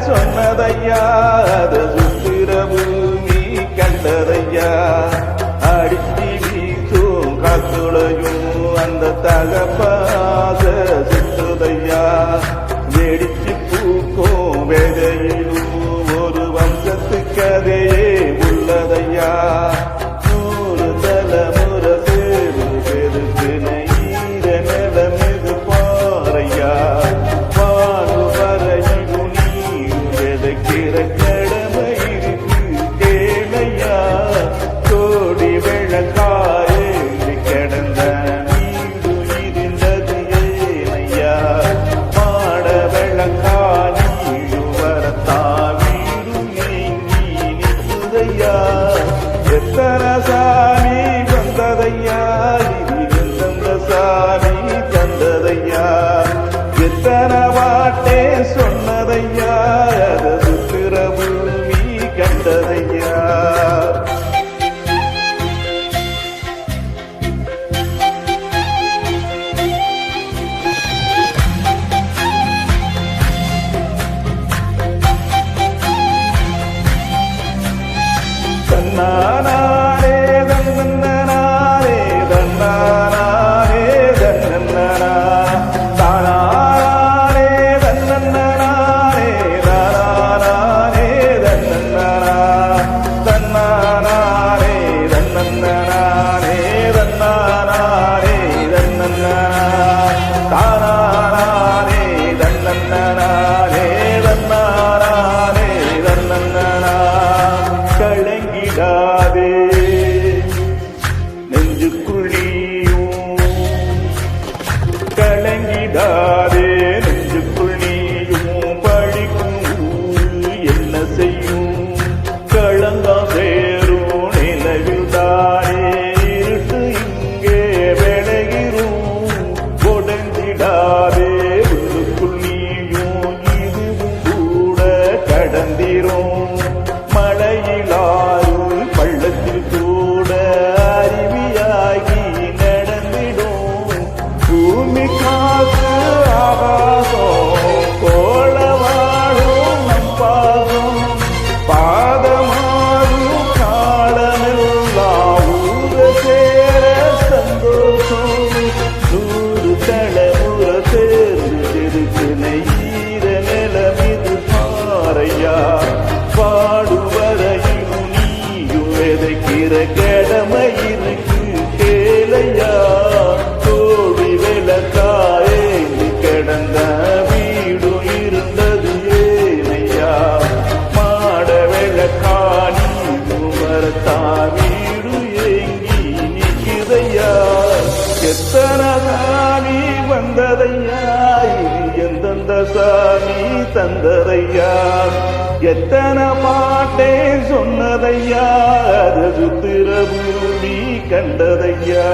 சொன்னதையா அது சுத்திர பூமி கண்டதையா அடிச்சு வீசும் காத்துளையும் அந்த தகப்பாக சுத்துதையா வெடிச்சு பூக்கும் வேதையிலும் ஒரு வம்சத்து கதையே உள்ளதையா நூறு தலைமுறை பேரு பெருக்கு நெய்த நிலம் இது பாறையா வாழு வரையிலும் நீயும் எதைக்கிற கடமை இருக்கு கேளையா கோடி வெள்ளக்காரே கிடந்த வீடு இருந்தது ஏனையா மாட வெள்ளக்காரி வரத்தா வீடு நீங்கி நிற்குதையா எத்தனை சாமி வந்ததையா இது எந்தெந்த சாமி தந்ததையா எத்தனை வாட்டே சொன்னதையா அது சுத்திர பூமி கண்டதையா தன்னாரே தன்னனாரே தன்னாரே தன்னனா தானாரே தன்னனாரே தானாரே தன்னனா தன்னாரே தன்னனாரே தன்னாரே தன்னனா தானாரே தன்னனாரே தன்னாரே தன்னனா கலங்கிடாதே நெஞ்சுக்குள்ளியும் கலங்கிடாதே நெஞ்சுக்குள்ளியும் படிக்கும் என்ன செய்யும் களங்கா சேரும் நிலவில் தானே இருட்டு இங்கே விளைகிறோம் உடஞ்சிடாதே உள்ளுக்குள்ளியும் இதுவும் கூட கடந்திரும் மழையிலாறு பள்ளத்தில் கூட அருவியாகி நடந்திடும் பூமி காசு ஆகாசம் கோள வாழும் நம் பாதம் பாதமாறும் காலமெல்லாம் ஊர சேர சந்தோஷம் நூறு தலைமுறை சேர்ந்து திருச்சினை ஈர நிலமிது பாறையா பாடுவரையும் நீயும் விதைக்கிற கடமை இருக்கு கேளையா கோடி விளக்காயேந்து கிடந்த வீடு இருந்தது ஏனையா மாட விளக்காணி மரத்தா வீடு ஏங்கி நிற்கிதையா எத்தனை சாமி வந்ததையா இது எந்தெந்த சாமி தந்ததையா எத்தனை பாட்டே சொன்னதையா அது சுத்திர பூமி கண்டதையா